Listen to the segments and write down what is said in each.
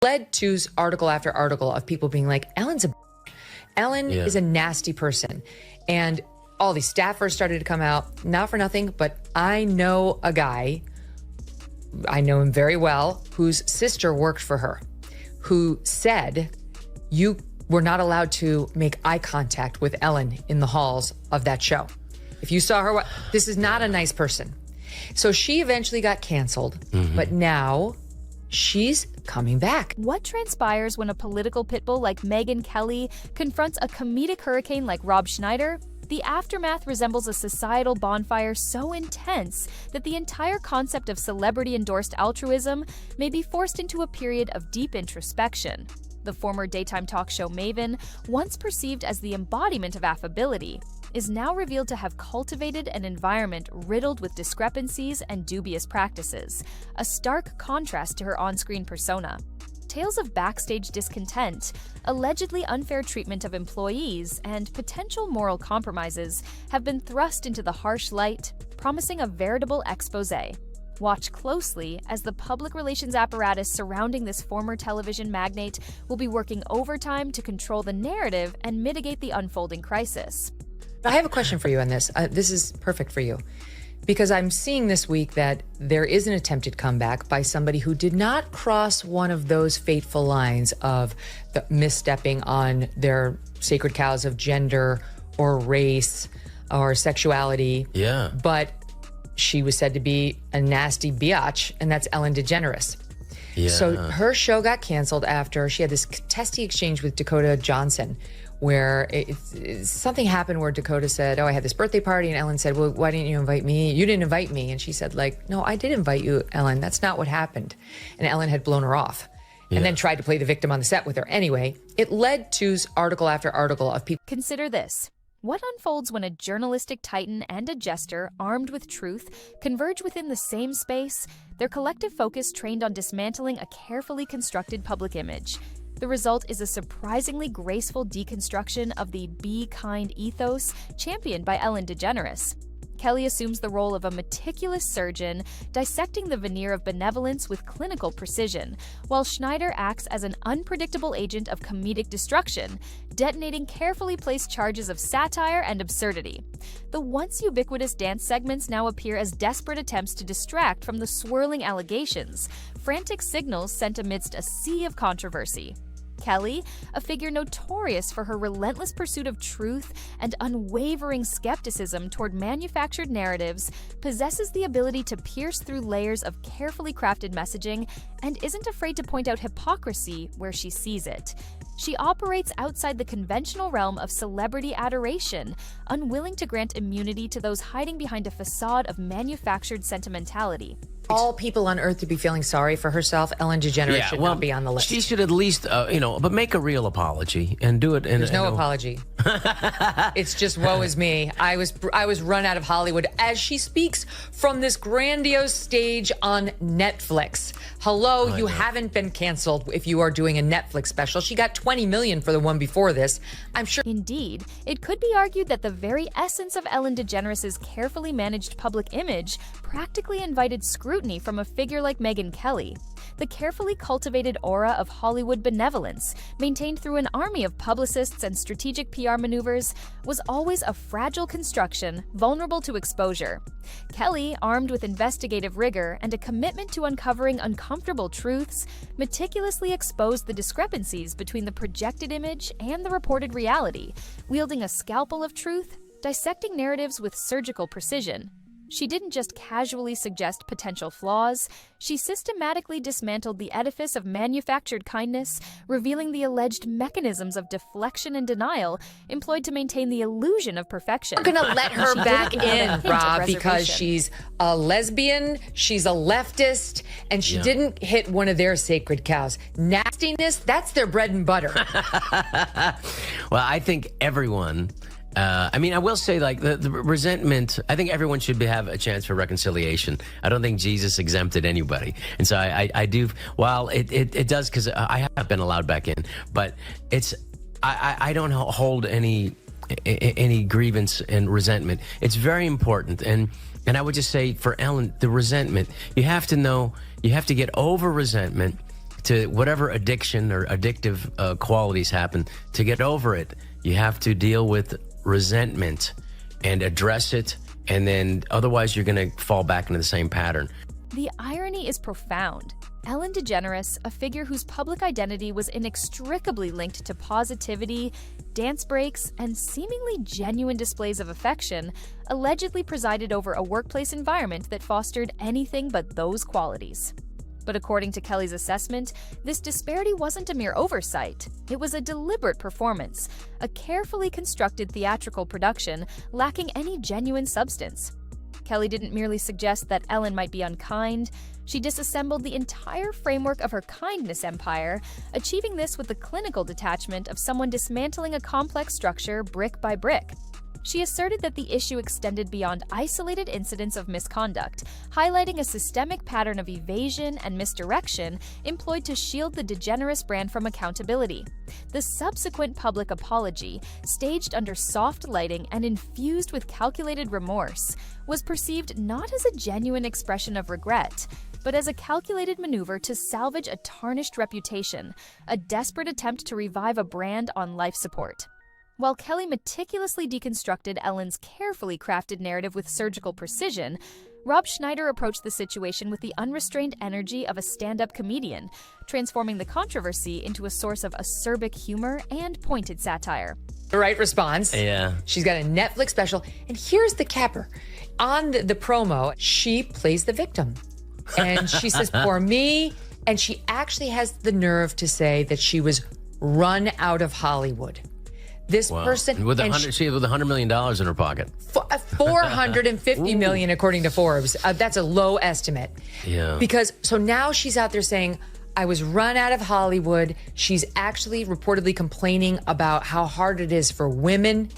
led to article after article of people being like, Ellen is a nasty person. And all these staffers started to come out, not for nothing, but I know a guy, I know him very well, whose sister worked for her, who said, you were not allowed to make eye contact with Ellen in the halls of that show. If you saw her, this is not a nice person. So she eventually got canceled, but now she's coming back. What transpires when a political pitbull like Megyn Kelly confronts a comedic hurricane like Rob Schneider? The aftermath resembles a societal bonfire so intense that the entire concept of celebrity-endorsed altruism may be forced into a period of deep introspection. The former daytime talk show maven, once perceived as the embodiment of affability, is now revealed to have cultivated an environment riddled with discrepancies and dubious practices, a stark contrast to her on-screen persona. Tales of backstage discontent, allegedly unfair treatment of employees, and potential moral compromises have been thrust into the harsh light, promising a veritable exposé. Watch closely as the public relations apparatus surrounding this former television magnate will be working overtime to control the narrative and mitigate the unfolding crisis. I have a question for you on this. This is perfect for you. Because I'm seeing this week that there is an attempted comeback by somebody who did not cross one of those fateful lines of the misstepping on their sacred cows of gender or race or sexuality. Yeah. But she was said to be a nasty biatch, and that's Ellen DeGeneres. Yeah. So her show got canceled after she had this testy exchange with Dakota Johnson, where something happened where Dakota said, oh, I had this birthday party. And Ellen said, well, why didn't you invite me? You didn't invite me. And she said, like, no, I did invite you, Ellen. That's not what happened. And Ellen had blown her off and then tried to play the victim on the set with her. Anyway, it led to article after article of people. Consider this. What unfolds when a journalistic titan and a jester, armed with truth, converge within the same space, their collective focus trained on dismantling a carefully constructed public image? The result is a surprisingly graceful deconstruction of the be kind ethos championed by Ellen DeGeneres. Kelly assumes the role of a meticulous surgeon, dissecting the veneer of benevolence with clinical precision, while Schneider acts as an unpredictable agent of comedic destruction, detonating carefully placed charges of satire and absurdity. The once ubiquitous dance segments now appear as desperate attempts to distract from the swirling allegations, frantic signals sent amidst a sea of controversy. Kelly, a figure notorious for her relentless pursuit of truth and unwavering skepticism toward manufactured narratives, possesses the ability to pierce through layers of carefully crafted messaging and isn't afraid to point out hypocrisy where she sees it. She operates outside the conventional realm of celebrity adoration, unwilling to grant immunity to those hiding behind a facade of manufactured sentimentality. All people on earth to be feeling sorry for herself, Ellen DeGeneres should not be on the list. She should at least, but make a real apology and do it. There's no apology. It's just woe is me. I was run out of Hollywood as she speaks from this grandiose stage on Netflix. Hello, you haven't been canceled if you are doing a Netflix special. She got $20 million for the one before this. I'm sure. Indeed, it could be argued that the very essence of Ellen DeGeneres' carefully managed public image practically invited scrutiny from a figure like Megyn Kelly. The carefully cultivated aura of Hollywood benevolence, maintained through an army of publicists and strategic PR maneuvers, was always a fragile construction, vulnerable to exposure. Kelly, armed with investigative rigor and a commitment to uncovering uncomfortable truths, meticulously exposed the discrepancies between the projected image and the reported reality, wielding a scalpel of truth, dissecting narratives with surgical precision. She didn't just casually suggest potential flaws, she systematically dismantled the edifice of manufactured kindness, revealing the alleged mechanisms of deflection and denial employed to maintain the illusion of perfection. We're gonna let her back in, Rob, because she's a lesbian, she's a leftist, and she didn't hit one of their sacred cows. Nastiness, that's their bread and butter. Well, I think everyone... I will say, like, the resentment, I think everyone should have a chance for reconciliation. I don't think Jesus exempted anybody. And so I do, while it does, because I have been allowed back in, but I don't hold any grievance and resentment. It's very important. And I would just say for Ellen, the resentment, you have to get over resentment to whatever addiction or addictive qualities happen, to get over it, you have to deal with resentment and address it. And then otherwise you're going to fall back into the same pattern. The irony is profound. Ellen DeGeneres, a figure whose public identity was inextricably linked to positivity, dance breaks, and seemingly genuine displays of affection, allegedly presided over a workplace environment that fostered anything but those qualities. But according to Kelly's assessment, this disparity wasn't a mere oversight. It was a deliberate performance, a carefully constructed theatrical production lacking any genuine substance. Kelly didn't merely suggest that Ellen might be unkind, she disassembled the entire framework of her kindness empire, achieving this with the clinical detachment of someone dismantling a complex structure brick by brick. She asserted that the issue extended beyond isolated incidents of misconduct, highlighting a systemic pattern of evasion and misdirection employed to shield the DeGeneres brand from accountability. The subsequent public apology, staged under soft lighting and infused with calculated remorse, was perceived not as a genuine expression of regret, but as a calculated maneuver to salvage a tarnished reputation, a desperate attempt to revive a brand on life support. While Kelly meticulously deconstructed Ellen's carefully crafted narrative with surgical precision, Rob Schneider approached the situation with the unrestrained energy of a stand-up comedian, transforming the controversy into a source of acerbic humor and pointed satire. The right response. Yeah. She's got a Netflix special. And here's the capper. On the promo, she plays the victim. And she says, "For me." And she actually has the nerve to say that she was run out of Hollywood. This person with $100 million in her pocket. $450 million, according to Forbes. That's a low estimate. Yeah. Because so now she's out there saying, I was run out of Hollywood. She's actually reportedly complaining about how hard it is for women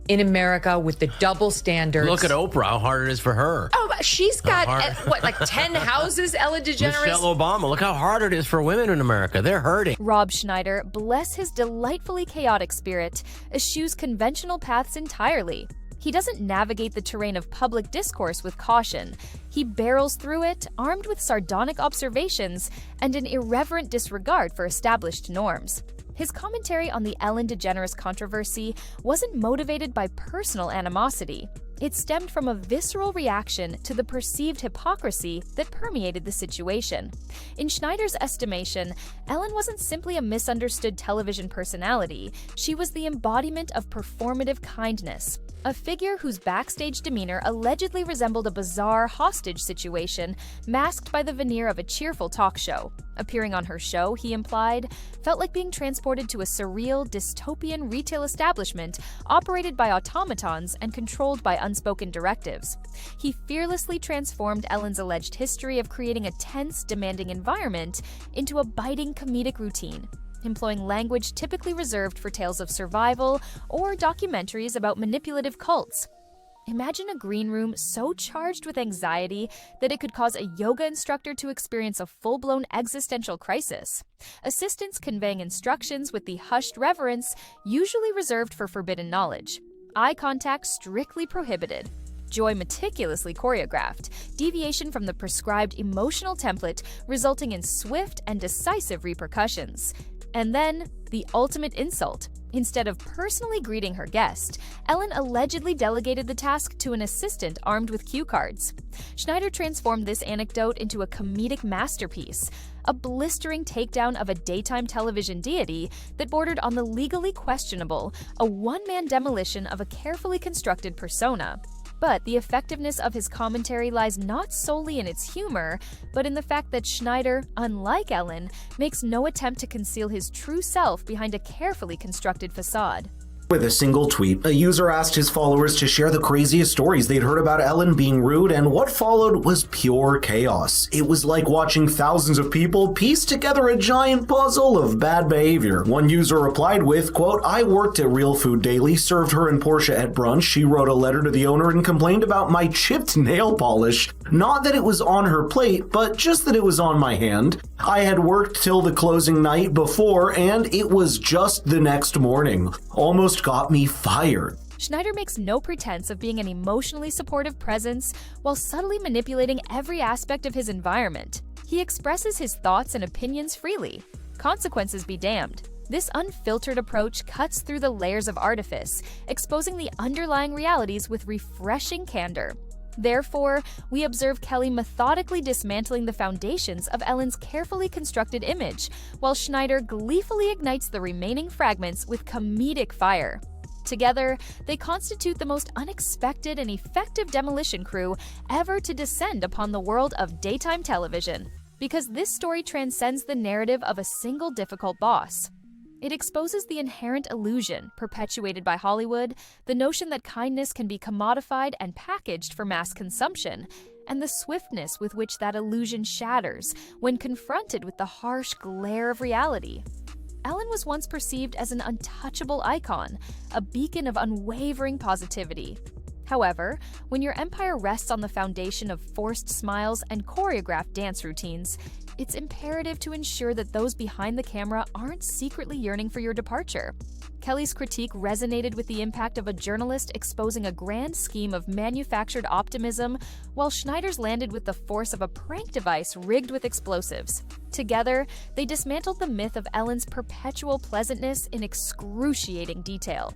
in America with the double standards. Look at Oprah, how hard it is for her. Oh, she's got, like 10 houses, Ellen DeGeneres? Michelle Obama, look how hard it is for women in America. They're hurting. Rob Schneider, bless his delightfully chaotic spirit, eschews conventional paths entirely. He doesn't navigate the terrain of public discourse with caution. He barrels through it, armed with sardonic observations and an irreverent disregard for established norms. His commentary on the Ellen DeGeneres controversy wasn't motivated by personal animosity. It stemmed from a visceral reaction to the perceived hypocrisy that permeated the situation. In Schneider's estimation, Ellen wasn't simply a misunderstood television personality, she was the embodiment of performative kindness, a figure whose backstage demeanor allegedly resembled a bizarre hostage situation masked by the veneer of a cheerful talk show. Appearing on her show, he implied, felt like being transported to a surreal, dystopian retail establishment operated by automatons and controlled by unspoken directives. He fearlessly transformed Ellen's alleged history of creating a tense, demanding environment into a biting comedic routine, employing language typically reserved for tales of survival or documentaries about manipulative cults. Imagine a green room so charged with anxiety that it could cause a yoga instructor to experience a full-blown existential crisis. Assistants conveying instructions with the hushed reverence usually reserved for forbidden knowledge. Eye contact strictly prohibited. Joy meticulously choreographed. Deviation from the prescribed emotional template resulting in swift and decisive repercussions. And then, the ultimate insult. Instead of personally greeting her guest, Ellen allegedly delegated the task to an assistant armed with cue cards. Schneider transformed this anecdote into a comedic masterpiece, a blistering takedown of a daytime television deity that bordered on the legally questionable, a one-man demolition of a carefully constructed persona. But the effectiveness of his commentary lies not solely in its humor, but in the fact that Schneider, unlike Ellen, makes no attempt to conceal his true self behind a carefully constructed facade. With a single tweet, a user asked his followers to share the craziest stories they'd heard about Ellen being rude, and what followed was pure chaos. It was like watching thousands of people piece together a giant puzzle of bad behavior. One user replied with, quote, "I worked at Real Food Daily, served her and Portia at brunch. She wrote a letter to the owner and complained about my chipped nail polish. Not that it was on her plate, but just that it was on my hand. I had worked till the closing night before, and it was just the next morning. Almost got me fired." Schneider makes no pretense of being an emotionally supportive presence while subtly manipulating every aspect of his environment. He expresses his thoughts and opinions freely. Consequences be damned. This unfiltered approach cuts through the layers of artifice, exposing the underlying realities with refreshing candor. Therefore, we observe Kelly methodically dismantling the foundations of Ellen's carefully constructed image, while Schneider gleefully ignites the remaining fragments with comedic fire. Together, they constitute the most unexpected and effective demolition crew ever to descend upon the world of daytime television, because this story transcends the narrative of a single difficult boss. It exposes the inherent illusion perpetuated by Hollywood, the notion that kindness can be commodified and packaged for mass consumption, and the swiftness with which that illusion shatters when confronted with the harsh glare of reality. Ellen was once perceived as an untouchable icon, a beacon of unwavering positivity. However, when your empire rests on the foundation of forced smiles and choreographed dance routines, it's imperative to ensure that those behind the camera aren't secretly yearning for your departure. Kelly's critique resonated with the impact of a journalist exposing a grand scheme of manufactured optimism, while Schneider's landed with the force of a prank device rigged with explosives. Together, they dismantled the myth of Ellen's perpetual pleasantness in excruciating detail.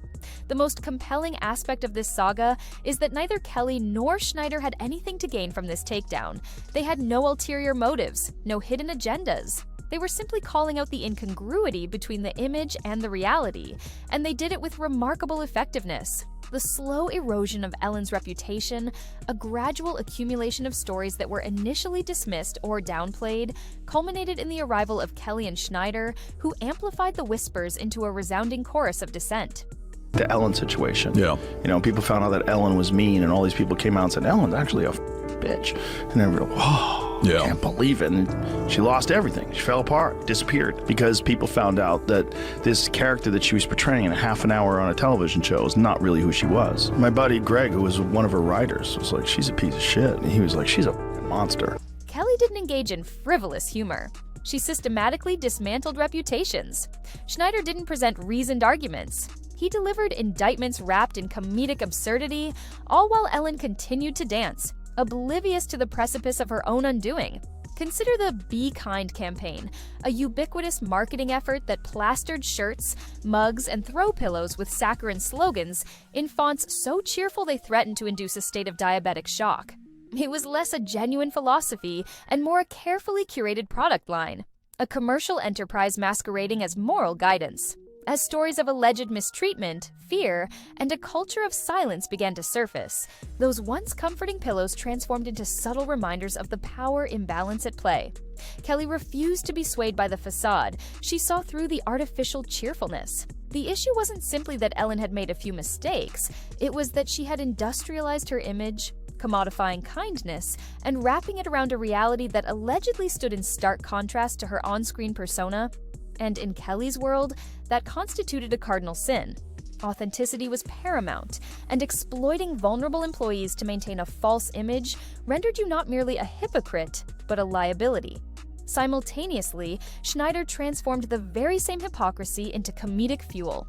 The most compelling aspect of this saga is that neither Kelly nor Schneider had anything to gain from this takedown. They had no ulterior motives, no hidden agendas. They were simply calling out the incongruity between the image and the reality, and they did it with remarkable effectiveness. The slow erosion of Ellen's reputation, a gradual accumulation of stories that were initially dismissed or downplayed, culminated in the arrival of Kelly and Schneider, who amplified the whispers into a resounding chorus of dissent. The Ellen situation. Yeah. You know, people found out that Ellen was mean, and all these people came out and said, Ellen's actually a bitch. And everybody, whoa, Yeah. I can't believe it. And she lost everything. She fell apart, disappeared, because people found out that this character that she was portraying in a half an hour on a television show is not really who she was. My buddy Greg, who was one of her writers, was like, she's a piece of shit. And he was like, she's a monster. Kelly didn't engage in frivolous humor. She systematically dismantled reputations. Schneider didn't present reasoned arguments. He delivered indictments wrapped in comedic absurdity, all while Ellen continued to dance, oblivious to the precipice of her own undoing. Consider the Be Kind campaign, a ubiquitous marketing effort that plastered shirts, mugs, and throw pillows with saccharine slogans in fonts so cheerful they threatened to induce a state of diabetic shock. It was less a genuine philosophy and more a carefully curated product line, a commercial enterprise masquerading as moral guidance. As stories of alleged mistreatment, fear, and a culture of silence began to surface, those once comforting pillows transformed into subtle reminders of the power imbalance at play. Kelly refused to be swayed by the facade. She saw through the artificial cheerfulness. The issue wasn't simply that Ellen had made a few mistakes, it was that she had industrialized her image, commodifying kindness, and wrapping it around a reality that allegedly stood in stark contrast to her on-screen persona. And in Kelly's world, that constituted a cardinal sin. Authenticity was paramount, and exploiting vulnerable employees to maintain a false image rendered you not merely a hypocrite, but a liability. Simultaneously, Schneider transformed the very same hypocrisy into comedic fuel.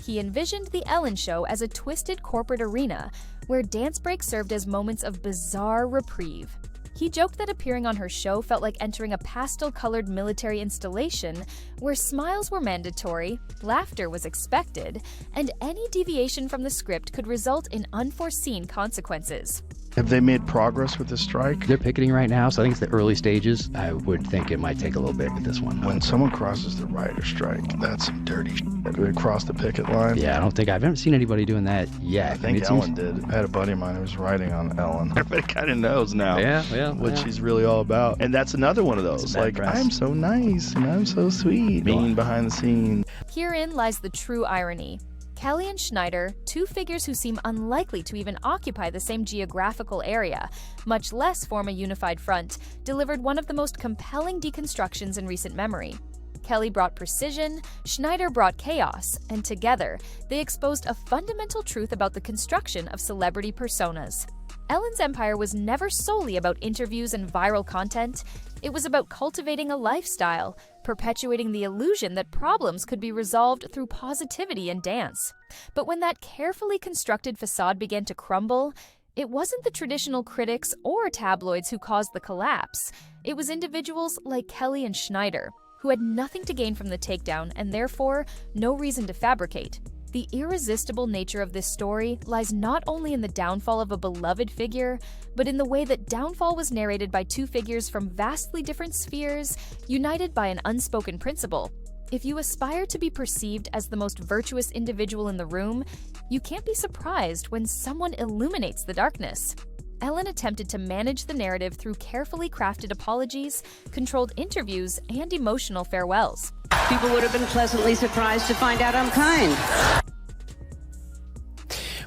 He envisioned The Ellen Show as a twisted corporate arena, where dance breaks served as moments of bizarre reprieve. He joked that appearing on her show felt like entering a pastel-colored military installation where smiles were mandatory, laughter was expected, and any deviation from the script could result in unforeseen consequences. Have they made progress with the strike? They're picketing right now, so I think it's the early stages. I would think it might take a little bit with this one. When someone crosses the writer strike, that's some dirty shit. Do they cross the picket line? Yeah, I haven't seen anybody doing that yet. I think Ellen did. I had a buddy of mine who was writing on Ellen. Everybody kind of knows now what she's really all about. And that's another one of those. Like, press. I'm so nice and I'm so sweet. Being behind the scenes. Herein lies the true irony. Kelly and Schneider, two figures who seem unlikely to even occupy the same geographical area, much less form a unified front, delivered one of the most compelling deconstructions in recent memory. Kelly brought precision, Schneider brought chaos, and together, they exposed a fundamental truth about the construction of celebrity personas. Ellen's empire was never solely about interviews and viral content. It was about cultivating a lifestyle, perpetuating the illusion that problems could be resolved through positivity and dance. But when that carefully constructed facade began to crumble, It wasn't the traditional critics or tabloids who caused the collapse. It was individuals like Kelly and Schneider, who had nothing to gain from the takedown and therefore no reason to fabricate. The irresistible nature of this story lies not only in the downfall of a beloved figure, but in the way that downfall was narrated by two figures from vastly different spheres, united by an unspoken principle. If you aspire to be perceived as the most virtuous individual in the room, you can't be surprised when someone illuminates the darkness. Ellen attempted to manage the narrative through carefully crafted apologies, controlled interviews, and emotional farewells. People would have been pleasantly surprised to find out I'm kind.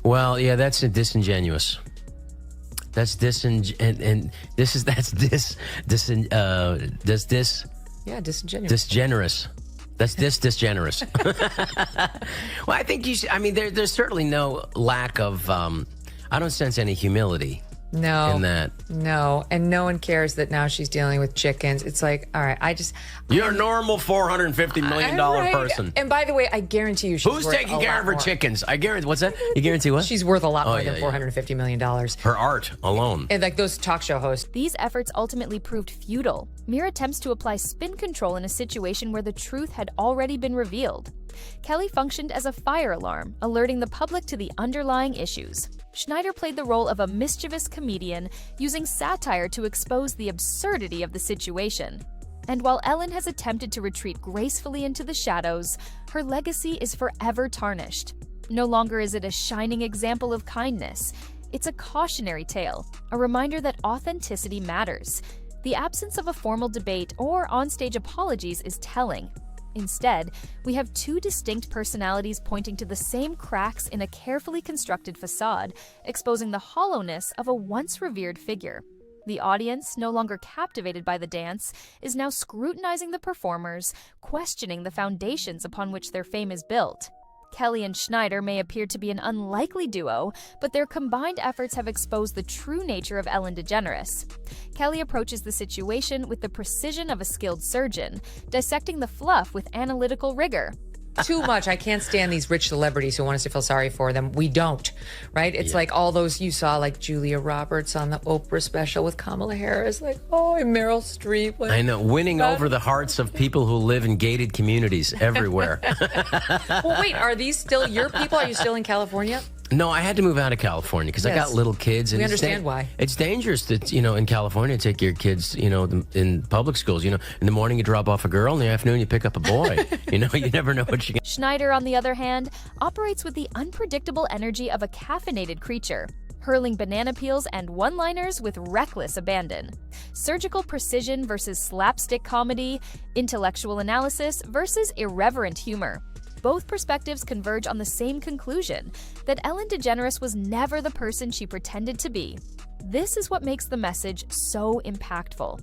Well, yeah, that's disingenuous. That's disingenuous. Yeah, disingenuous. Disgenerous. That's disgenerous. Well, I think you should, I mean, there's certainly no lack of, I don't sense any humility. No. In that. No. And no one cares that now she's dealing with chickens. It's like, all right, You're a normal $450 million person. And by the way, I guarantee you she's Who's worth taking a care lot of her more. chickens? I guarantee, what's that? You guarantee what? She's worth a lot more than $450 million. Her art alone. And like those talk show hosts. These efforts ultimately proved futile, mere attempts to apply spin control in a situation where the truth had already been revealed. Kelly functioned as a fire alarm, alerting the public to the underlying issues. Schneider played the role of a mischievous comedian, using satire to expose the absurdity of the situation. And while Ellen has attempted to retreat gracefully into the shadows, her legacy is forever tarnished. No longer is it a shining example of kindness. It's a cautionary tale, a reminder that authenticity matters. The absence of a formal debate or onstage apologies is telling. Instead, we have two distinct personalities pointing to the same cracks in a carefully constructed facade, exposing the hollowness of a once revered figure. The audience, no longer captivated by the dance, is now scrutinizing the performers, questioning the foundations upon which their fame is built. Kelly and Schneider may appear to be an unlikely duo, but their combined efforts have exposed the true nature of Ellen DeGeneres. Kelly approaches the situation with the precision of a skilled surgeon, dissecting the fluff with analytical rigor. Too much. I can't stand these rich celebrities who want us to feel sorry for them. We don't, right? It's like all those you saw, like Julia Roberts on the Oprah special with Kamala Harris, like, oh, and Meryl Streep. Like, I know, winning over the hearts of people who live in gated communities everywhere. Well, wait, are these still your people? Are you still in California? No, I had to move out of California because I got little kids. And we understand why. It's dangerous to, in California, take your kids, in public schools. In the morning you drop off a girl, in the afternoon you pick up a boy. You never know what you get. Schneider, on the other hand, operates with the unpredictable energy of a caffeinated creature, hurling banana peels and one-liners with reckless abandon. Surgical precision versus slapstick comedy, intellectual analysis versus irreverent humor. Both perspectives converge on the same conclusion, that Ellen DeGeneres was never the person she pretended to be. This is what makes the message so impactful.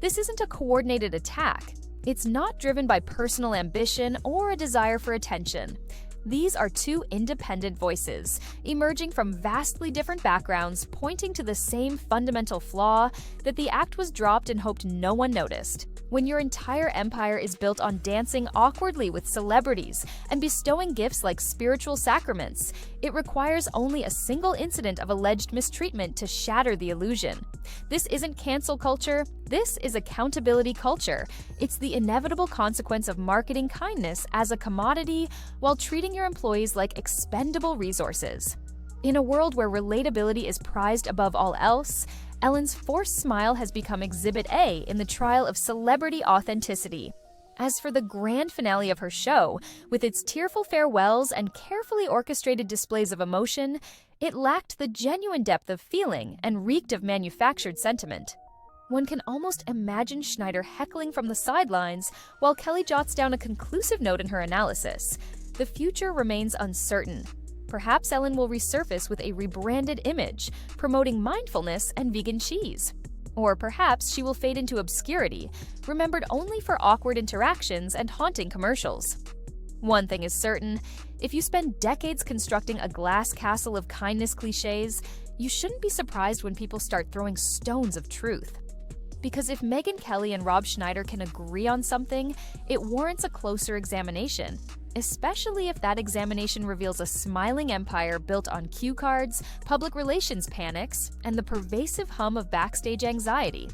This isn't a coordinated attack. It's not driven by personal ambition or a desire for attention. These are two independent voices, emerging from vastly different backgrounds, pointing to the same fundamental flaw, that the act was dropped and hoped no one noticed. When your entire empire is built on dancing awkwardly with celebrities and bestowing gifts like spiritual sacraments, it requires only a single incident of alleged mistreatment to shatter the illusion. This isn't cancel culture, this is accountability culture. It's the inevitable consequence of marketing kindness as a commodity while treating your employees like expendable resources. In a world where relatability is prized above all else, Ellen's forced smile has become Exhibit A in the trial of celebrity authenticity. As for the grand finale of her show, with its tearful farewells and carefully orchestrated displays of emotion, it lacked the genuine depth of feeling and reeked of manufactured sentiment. One can almost imagine Schneider heckling from the sidelines while Kelly jots down a conclusive note in her analysis. The future remains uncertain. Perhaps Ellen will resurface with a rebranded image, promoting mindfulness and vegan cheese. Or perhaps she will fade into obscurity, remembered only for awkward interactions and haunting commercials. One thing is certain, if you spend decades constructing a glass castle of kindness cliches, you shouldn't be surprised when people start throwing stones of truth. Because if Megyn Kelly and Rob Schneider can agree on something, it warrants a closer examination. especially if that examination reveals a smiling empire built on cue cards, public relations panics, and the pervasive hum of backstage anxiety.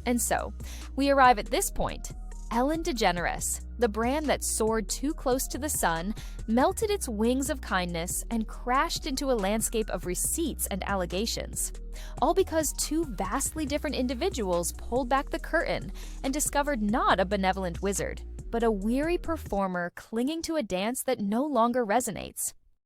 And so, we arrive at this point. Ellen DeGeneres, the brand that soared too close to the sun, melted its wings of kindness and crashed into a landscape of receipts and allegations. All because two vastly different individuals pulled back the curtain and discovered not a benevolent wizard, but a weary performer clinging to a dance that no longer resonates.